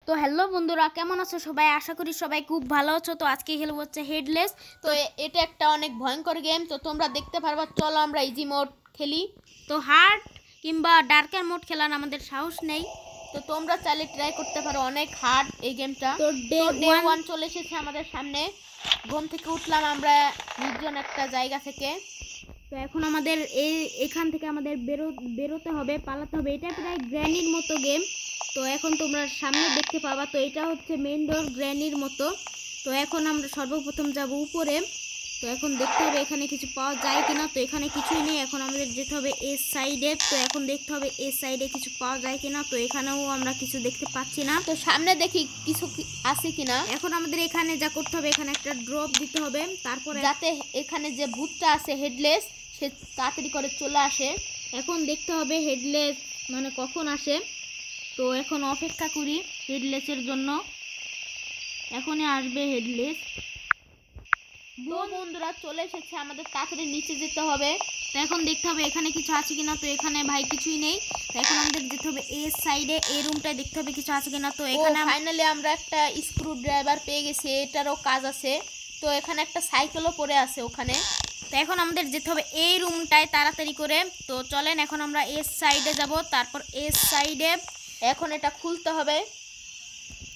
তো হ্যালো বন্ধুরা, কেমন আছো সবাই? আশা করি সবাই খুব ভালো আছো। তো আজকে খেলবো হচ্ছে হেডলেস। তো এটা একটা অনেক ভয়ঙ্কর গেম। তো তোমরা দেখতে পারবা, চলো আমরা ইজি মোড খেলি। তো হার্ড কিংবা ডার্কের মোড খেলার আমাদের সাহস নেই। তো তোমরা চাইলে ট্রাই করতে পারো, অনেক হার্ড এই গেমটা। তো ডে 1 চলে এসেছে আমাদের সামনে। ঘুম থেকে উঠলাম আমরা নির্জন একটা জায়গা থেকে। তো এখন আমাদের এখান থেকে আমাদের বেরোতে হবে, পালাতে হবে। এটা প্রায় গ্র্যানির মতো গেম। তো এখন তোমরা সামনে দেখতে পাবা। তো এটা হচ্ছে মেইন ডোর, গ্র্যানির মতো। তো এখন আমরা সর্বপ্রথম যাব উপরে। তো এখন দেখতে হবে এখানে কিছু পাওয়া যায় কিনা। তো এখানে কিছুই নেই। এখন আমাদের যেতে হবে এর সাইডে। তো এখন দেখতে হবে এর সাইডে কিছু পাওয়া যায় কিনা। তো এখানেও আমরা কিছু দেখতে পাচ্ছি না। তো সামনে দেখি কিছু আছে কিনা। এখন আমাদের এখানে যা করতে হবে, এখানে একটা ড্রপ দিতে হবে, তারপরে যাতে এখানে যে ভূতটা আছে হেডলেস, সে তাড়াতাড়ি করে চলে আসে। এখন দেখতে হবে হেডলেস মানে কখন আসে। তো এখন অপেক্ষা করি হেডলেসের জন্য। এখনই আসবে হেডলেস। বন্ধুরা চলে এসেছে, আমাদের তাড়াতাড়ি নিচে যেতে হবে। তো এখন দেখতে হবে এখানে কিছু আছে কিনা। তো এখানে ভাই কিছুই নেই। তো এখন আমাদের যেতে হবে এর সাইডে, এই রুমটায় দেখতে হবে কিছু আছে কিনা। তো এখানে ফাইনালি আমরা একটা স্ক্রু ড্রাইভার পেয়ে গেছি, এটারও কাজ আছে। তো এখানে একটা সাইকেলও পড়ে আছে ওখানে। তো এখন আমাদের যেতে হবে এই রুমটায় তাড়াতাড়ি করে। তো চলেন এখন আমরা এর সাইডে যাব, তারপর এর সাইডে এখন এটা খুলতে হবে।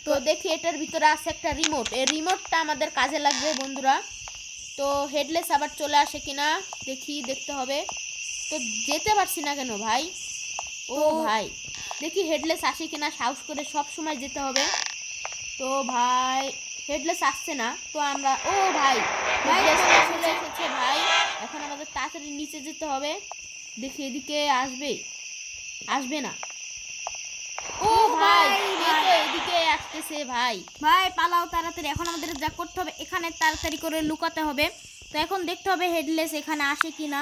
তো দেখি এটার ভিতরে আছে একটা রিমোট, এই রিমোটটা আমাদের কাজে লাগবে বন্ধুরা। তো হেডলেস আবার চলে আসে কিনা দেখতে হবে। তো যেতে পারছি না কেন ভাই? ও ভাই, দেখি হেডলেস আসে কিনা, সাহস করে সব সময় যেতে হবে। তো ভাই হেডলেস আসছে না। তো আমরা ভাই হেডলেস চলে এসেছে ভাই। এখন আমাদের তাড়াতাড়ি নিচে যেতে হবে। দেখি এদিকে আসবে না। ভাই এদিকে আসতেছে ভাই। ভাই পালাও তাড়াতাড়ি। এখন আমাদের যা করতে হবে, এখানে তাড়াতাড়ি করে লুকাতে হবে। তো এখন দেখতে হবে হেডলেস এখানে আসে কিনা।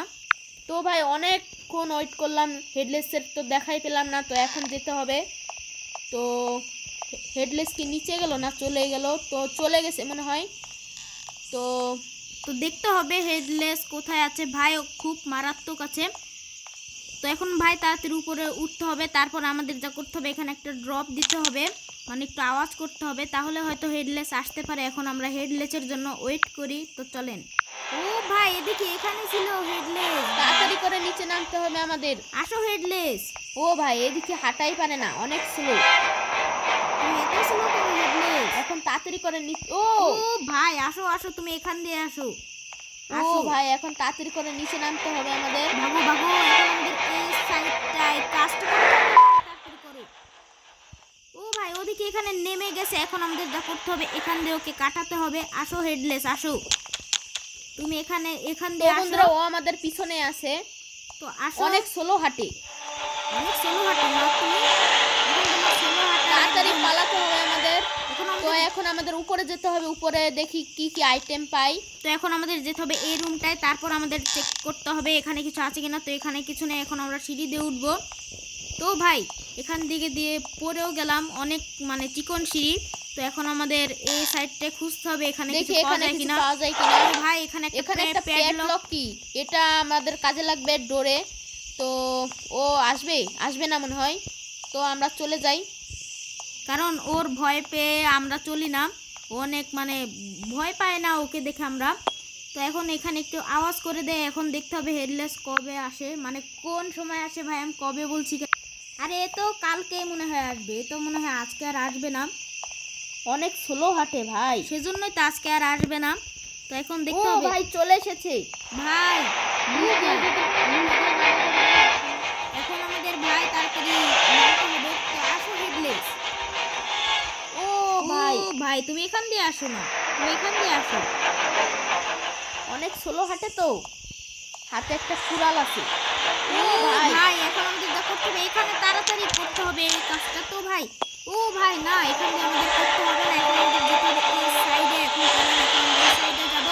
তো ভাই অনেকক্ষণ ওয়েট করলাম, হেডলেসের তো দেখাই পেলাম না। তো এখন যেতে হবে। তো হেডলেস কি নিচে গেল না চলে গেল? তো চলে গেছে মনে হয়। তো দেখতে হবে হেডলেস কোথায় আছে। ভাই খুব মারাত্মক আছে। তো এখন ভাই তাড়াতাড়ি উপরে উঠতে হবে। তারপর আমাদের যা করতে হবে, এখানে একটা ড্রপ দিতে হবে, মানে একটু আওয়াজ করতে হবে, তাহলে হয়তো হেডলেস আসতে পারে। এখন আমরা হেডলেসের জন্য ওয়েট করি। তো চলেন। ও ভাই এদিকে এখানে ছিল হেডলেস। তাড়াতাড়ি করে নিচে নামতে হবে আমাদের। আসো হেডলেস। ও ভাই এদিকে হাঁটাই পারে না, অনেক স্লো। এত স্লো কেন হেডলেস? এখন তাড়াতাড়ি করে ও ভাই আসো আসো, তুমি এখান দিয়ে আসো। ভাই এখন তাড়াতাড়ি করে নিচে নামতে হবে আমাদের। ভাগো ভাগো, এখন আমাদের এই সাইডটায় কাজটা করতে হবে। তাড়াতাড়ি করো। ও ভাই ওদিকে এখানে নেমে গেছে। এখন আমাদের যা করতে হবে, এখান দিয়ে ওকে কাটাতে হবে। আসো হেডলেস আসো, তুমি এখান দিয়ে আসো। ও আমাদের পিছনে আছে। তো আসো। অনেক স্লো হাঁটে না তুমি। এখন তোমার স্লো হাঁটা, তাড়াতাড়ি পালাতে হবে আমাদের। তো এখন আমাদের উপরে যেতে হবে। উপরে দেখি কি কি আইটেম পাই। তো এখন আমাদের যেতে হবে এই রুমটায়। তারপর আমাদের চেক করতে হবে এখানে কিছু আছে কিনা। তো এখানে কিছু নেই। এখন আমরা সিঁড়ি দিয়ে উঠবো। তো ভাই এখান দিকে দিয়ে পড়েও গেলাম, অনেক মানে চিকন সিঁড়ি। তো এখন আমাদের এই সাইডটা খুঁজতে হবে, এখানে কিছু পাওয়া যায় কিনা। ভাই এখানে একটা প্যাডলক, কি এটা আমাদের কাজে লাগবে ডোরে। তো ও আসবে না মনে হয়। তো আমরা চলে যাই, কারণ ওর ভয় পেয়ে আমরা চলি না। অনেক মানে ভয় পায় না ওকে দেখে আমরা। তো এখন এখানে একটু আওয়াজ করে দেয়। এখন দেখতে হবে হেডলেস কবে আসে, মানে কোন সময় আসে। ভাই আমি কবে বলছি? আরে এ তো কালকে মনে হয় আসবে, এ তো মনে হয় আজকে আর আসবে না। অনেক স্লো হাঁটে ভাই, সেজন্যই তো আজকে আর আসবে না। তো এখন দেখতে হবে। ভাই চলে এসেছে ভাই। এখন আমাদের ভাই তাড়াতাড়ি নামতে হবে। তো আসো হেডলেস। ভাই তুমি এখান দিয়ে আসো না, তুমি এখান দিয়ে আসো। অনেক স্লো হাঁটে, তো হাতে একটা সুরাল আছে। ভাই এখন আমাদের যা করতে হবে, এখানে তাড়াতাড়ি করতে হবে এই কাজটা। তো ভাই ভাই না, এখানে আমাদের করতে হবে না। এখন আমাদের যেতে হবে এই সাইডে। এখন চলেন এখন এই সাইডে যাব।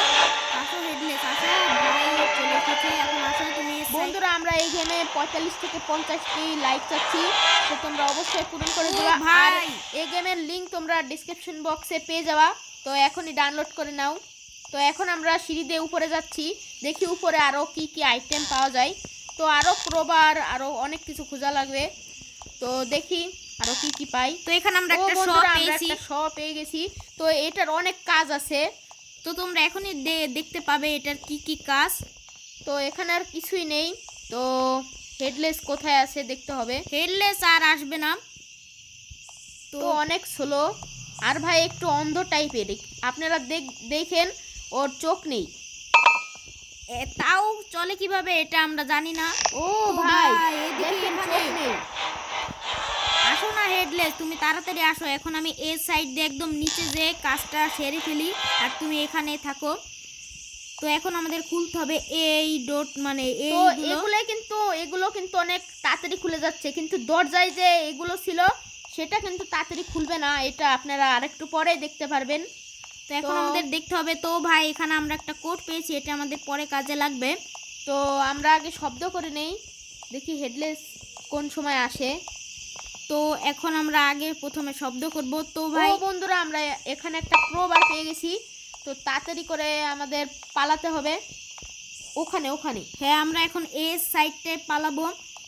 আসো হেডলেস আসো। ভাই চলে এসেছে। এখন আসো তুমি। বন্ধুরা আমরা এই গেমে 45 থেকে 50টি লাইক চাচ্ছি। তো তোমরা অবশ্যই পূরণ করে দিবা। আর এই গেমের লিংক তোমরা ডেসক্রিপশন বক্সে পেয়ে যাবা। তো এখনই ডাউনলোড করে নাও। তো এখন আমরা সিঁড়ি দিয়ে উপরে যাচ্ছি। দেখি উপরে আরও কি কি আইটেম পাওয়া যায়। তো আরও ক্রোবার, আরও অনেক কিছু খোঁজা লাগবে। তো দেখি আরো কি কি পাই। তো এখানে আমরা ও একটা শপ বন্ধুরা আমরা পেয়েছি। একটা শপ পেয়ে গেছি। তো এটার অনেক কাজ আছে, তো তোমরা এখনই দেখতে পাবে এটার কি কি কাজ। তো এখানে আর কিছুই নেই। তো হেডলেস কোথায় আছে দেখতে হবে। হেডলেস আর আসবে না। তো অনেক স্লো, আর ভাই একটু অন্ধ টাইপের, আপনারা দেখেন ওর চোখ নেই। তাও চলে কিভাবে এটা আমরা জানি না। ও তো ভাই এদিকে দেখেন এখানে চোখ নেই। আসো না হেডলেস, তুমি তাড়াতাড়ি আসো। এখন আমি এই সাইড দিয়ে একদম নিচে যে কাজটা সেরে ফেলি আর তুমি এখানে থাকো। তো এখন আমাদের খুলতে হবে এই ডট মানে তো এইগুলো। এগুলো কিন্তু অনেক তাড়াতাড়ি খুলে যাচ্ছে, কিন্তু দরজায় যে এগুলো ছিল সেটা কিন্তু তাড়াতাড়ি খুলবে না, এটা আপনারা আরেকটু পরে দেখতে পারবেন। তো এখন আমাদের দেখতে হবে। তো ভাই এখানে আমরা একটা কোড পেয়েছি, এটা আমাদের পরে কাজে লাগবে। তো আমরা আগে শব্দ করে নেই, দেখি হেডলেস কোন সময় আসে। তো এখন আমরা আগে প্রথমে শব্দ করব। তো ও ভাই বন্ধুরা আমরা এখানে একটা ক্রোবার পেয়ে গেছি, তো তাড়াতাড়ি করে আমাদের পালাতে হবে ওখানে। হ্যাঁ আমরা এখন এই সাইডটায় পালাবো।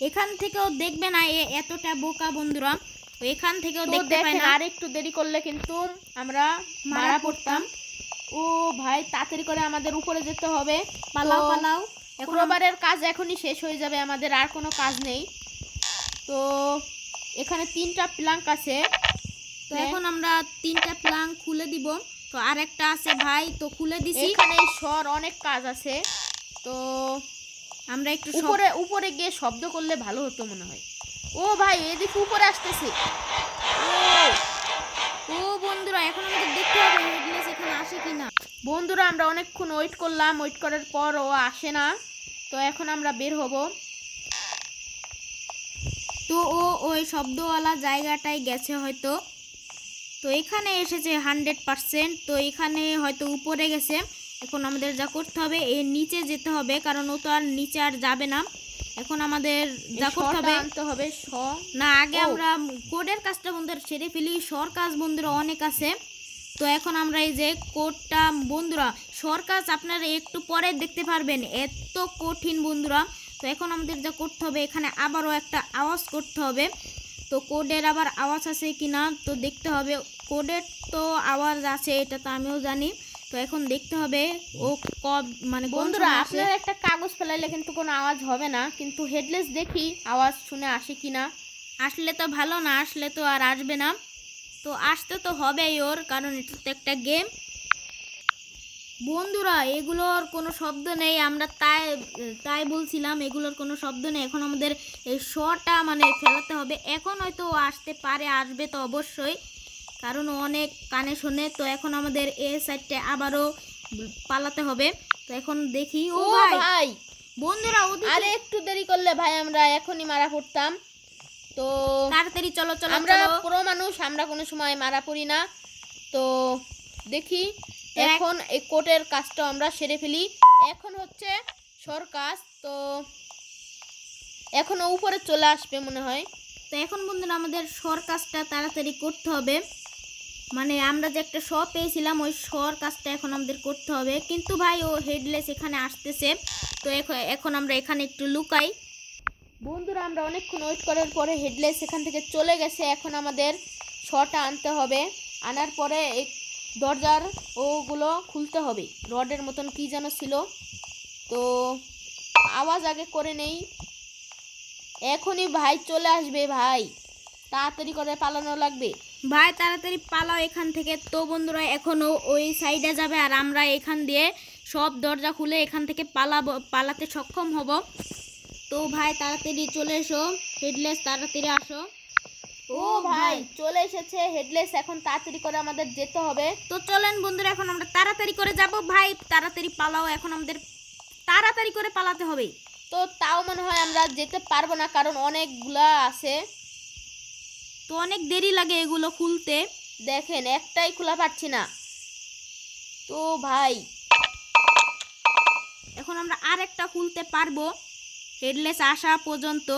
এখান থেকেও দেখবে না এতটা বোকা বন্ধুরা, তো এখান থেকেও তো দেখতে পাই দেখেন না। আর একটু দেরি করলে কিন্তু আমরা মারা পড়তাম। ও ভাই তাড়াতাড়ি করে আমাদের উপরে যেতে হবে। পালাও পালাও। ক্রোবারের কাজ এখনই শেষ হয়ে যাবে, আমাদের আর কোনো কাজ নেই। তো এখানে 3টা প্লাঙ্ক আছে, তো এখন আমরা 3টা প্লাঙ্ক খুলে দিব। তো আরেকটা আছে ভাই, তো খুলে দিছি। এখানে শর অনেক কাজ আছে। তো আমরা একটু উপরে গিয়ে শব্দ করলে ভালো হতো মনে হয়। ও ভাই এদিকে উপরে আসতেছে। ও বন্ধুরা এখন আমাদের দেখতে হবে হেডলেস এখানে আসে কিনা। বন্ধুরা আমরা অনেকক্ষণ ওয়েট করলাম, ওয়েট করার পর ও আসে না। তো এখন আমরা বের হব। তো ও ওই শব্দওয়ালা জায়গাটায় গেছে হয়তো। তো এখানে এসেছে 100%। তো এখানে হয়তো উপরে গেছে। এখন আমাদের যা করতে হবে এর নিচে যেতে হবে, কারণ ও তো আর নিচে আর যাবে না। এখন আমাদের যা করতে হবে আনতে হবে না, আগে আমরা কোডের কাজটা বন্ধুরা সেরে ফেলি। সর কাজ বন্ধুরা অনেক আছে। তো এখন আমরা এই যে কোডটা বন্ধুরা, সর কাজ আপনারা একটু পরে দেখতে পারবেন, এত কঠিন বন্ধুরা। তো এখন আমাদের যা করতে হবে এখানে আবারও একটা আওয়াজ করতে হবে। তো কোডের আবার আওয়াজ আছে কিনা তো দেখতে হবে। কোডের তো আওয়াজ আছে, এটা তো আমিও জানি। তো এখন দেখতে হবে ও মানে বন্ধুরা আপনারা একটা কাগজ ফেলাইলে কিন্তু কোনো আওয়াজ হবে না, কিন্তু হেডলেস দেখি আওয়াজ শুনে আসে কিনা। আসলে তো ভালো, না আসলে তো আর আসবে না। তো আসতে তো হবেই ওর, কারণ এটা তো একটা গেম বন্ধুরা। এগুলোর কোনো শব্দ নেই, আমরা তাই বলছিলাম এগুলোর কোনো শব্দ নেই। এখন আমাদের এই শটা মানে ফেলাতে হবে। এখন হয়তো ও আসতে পারে, আসবে তো অবশ্যই, কারণ ও অনেক কানে শোনে। তো এখন আমাদের এই সাইডটা আবারও পালাতে হবে। তো এখন দেখি। ও ভাই বন্ধুরা আরে একটু দেরি করলে ভাই আমরা এখনই মারা পড়তাম। তো তাড়াতাড়ি চলো চলো, আমরা পুরো মানুষ, আমরা কোনো সময় মারা পড়ি না। তো দেখি এখন এই কোটের কাজটা আমরা সেরে ফেলি। এখন হচ্ছে সর কাজ, তো এখনো উপরে চলে আসবে মনে হয়। তো এখন বন্ধুরা আমাদের সর কাজটা তাড়াতাড়ি করতে হবে। মানে আমরা যে একটা শপ পেয়েছিলাম ওই শর কাজটা এখন আমাদের করতে হবে। কিন্তু ভাই ও হেডলেস এখানে আসতেছে। তো এখন আমরা এখানে একটু লুকাই। বন্ধুরা আমরা অনেকক্ষণ ওয়েট করার পরে হেডলেস এখান থেকে চলে গেছে। এখন আমাদের শটা আনতে হবে, আনার পরে এই দরজার ওগুলো খুলতে হবে। রডের মতন কি যেন ছিল, তো আওয়াজ আগে করে নেই। এখনই ভাই চলে আসবে, ভাই তাড়াতাড়ি করে পালানো লাগবে। ভাই তাড়াতাড়ি পালাও এখান থেকে। তো বন্ধুরা এখনও ওই সাইডে যাবে আর আমরা এখান দিয়ে সব দরজা খুলে এখান থেকে পালাতে সক্ষম হব। তো ভাই তাড়াতাড়ি চলে এসো, হেডলেস তাড়াতাড়ি আসো। ও ভাই চলে এসেছে হেডলেস, এখন তাড়াতাড়ি করে আমাদের যেতে হবে। তো চলেন বন্ধুরা এখন আমরা তাড়াতাড়ি করে যাব। ভাই তাড়াতাড়ি পালাও, এখন আমাদের তাড়াতাড়ি করে পালাতে হবে। তো তাও মনে হয় আমরা যেতে পারবো না, কারণ অনেকগুলা আছে, তো অনেক দেরি লাগে এগুলো খুলতে। দেখেন একটাই খোলা পাচ্ছি না। তো ভাই এখন আমরা আরেকটা খুলতে পারবো হেডলেস আসা পর্যন্ত।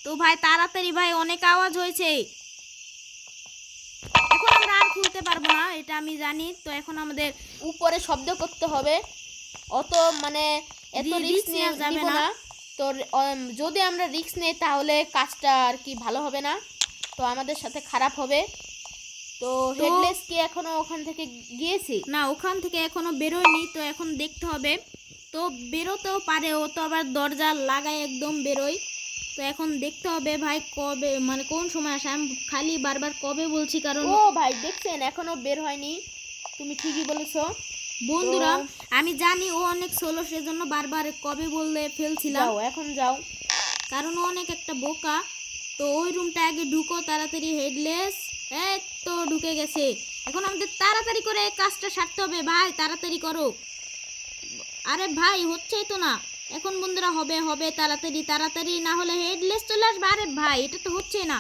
তো ভাই তাড়াতাড়ি ভাই, অনেক আওয়াজ হয়েছে, এখন আমরা আর খুলতে পারবো না, এটা আমি জানি। তো এখন আমাদের উপরে শব্দ করতে হবে, অত মানে এত রিস্ক নেওয়া যাবে না। তো যদি আমরা রিস্ক নেই তাহলে কাজটা আর কি ভালো হবে না। তো আমাদের সাথে খারাপ হবে। তো হেডলেস কি এখনো ওখান থেকে গিয়েছে? না, ওখান থেকে এখনো বেরোয়নি, তো এখন দেখতে হবে। তো বেরোতেও পারে, ও তো আবার দরজা লাগায় একদম বেরোয়। তো এখন দেখতে হবে ভাই কবে, মানে কোন সময় আসে। আমি খালি বারবার কবে বলছি, কারণ ও ভাই দেখছেন এখনো বের হয়নি, তুমি ঠিকই বলেছো বন্ধুরা আমি জানি ও অনেক সোলো, সেজন্য বারবার কবে বললে ফেলছিলাম। যাও এখন যাও, কারণ ও অনেক একটা বোকা। তো ওই রুমটা আগে ঢুকো তাড়াতাড়ি হেডলেস। এই তো ঢুকে গেছে। এখন আমাদের তাড়াতাড়ি করে এই কাজটা সারতে হবে ভাই, তাড়াতাড়ি করো। আরে ভাই হচ্ছেই তো না। এখন বন্ধুরা হবে হবে, তাড়াতাড়ি তাড়াতাড়ি, না হলে হেডলেস চলে আসবে। আরে ভাই এটা তো হচ্ছে না।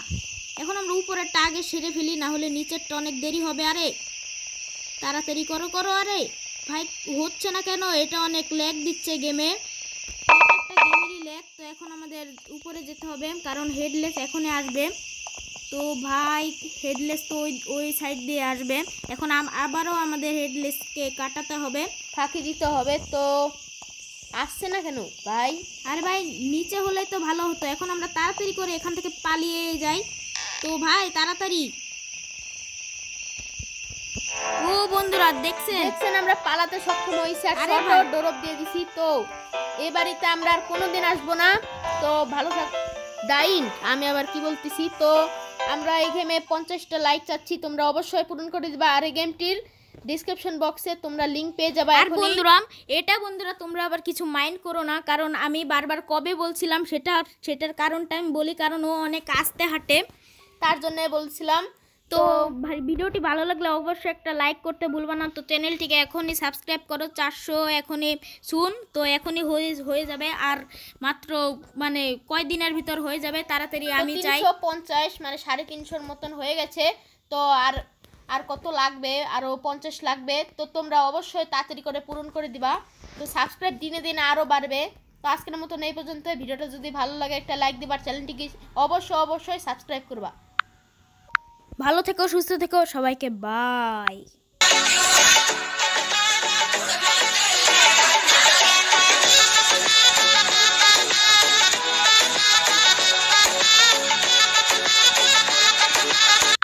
এখন আমরা উপরেরটা আগে সেরে ফেলি, না হলে নিচেরটা অনেক দেরি হবে। আরে তাড়াতাড়ি করো করো। আরে ভাই হচ্ছে না কেন? এটা অনেক ল্যাগ দিচ্ছে গেমে, একটা গেমেরই ল্যাগ। তো এখন আমাদের উপরে যেতে হবে, কারণ হেডলেস এখনই আসবে। তো ভাই হেডলেস তো ওই সাইড দিয়ে আসবে। এখন আবারও আমাদের হেডলেসকে কাটাতে হবে, ফাঁকি দিতে হবে। তো আসছে না কেন ভাই? আরে ভাই নিচে হলে তো ভালো হতো। এখন আমরা তাড়াতাড়ি করে এখান থেকে পালিয়ে যাই। তো ভাই তাড়াতাড়ি। ও বন্ধুরা দেখছেন আমরা পালাতে সক্ষম হয়েছি আর আরে শর্টও ড্রপ দিয়ে দিছি। তো এই বাড়িতে আমরা আর কোনোদিন আসবো না। তো ভালো থাক ডাইন, আমি আবার কি বলতেছি। তো আমরা এই গেমে 50টা লাইক চাচ্ছি, তোমরা অবশ্যই পূরণ করে দিবা। আর এই গেমটির ডিসক্রিপশন বক্সে তোমরা লিংক পেয়ে যাবে। আর বন্ধুরা তোমরা আবার কিছু মাইন্ড করো না, কারণ আমি বারবার কবে বলছিলাম সেটার কারণটা আমি বলি, কারণ ও অনেক আস্তে হাঁটে, তার জন্য বলছিলাম। তো ভাই ভিডিওটি ভালো লাগলে অবশ্যই একটা লাইক করতে ভুলবা না। তো চ্যানেলটিকে এখনই সাবস্ক্রাইব করো, 400 এখনই শুন, তো এখনই হয়ে যাবে। আর মাত্র মানে কয়দিনের ভিতর হয়ে যাবে, তাড়াতাড়ি আমি চাই। 350 মানে 350-র মতন হয়ে গেছে। তো আর কত লাগবে? আরও 50 লাগবে। তো তোমরা অবশ্যই তাড়াতাড়ি করে পূরণ করে দিবা। তো সাবস্ক্রাইব দিনে দিনে আরও বাড়বে। তো আজকের মতন এই পর্যন্ত। ভিডিওটা যদি ভালো লাগে একটা লাইক দিবা, চ্যানেলটিকে অবশ্যই সাবস্ক্রাইব করবা। ভালো থেকো, সুস্থ থেকো, সবাইকে বাই।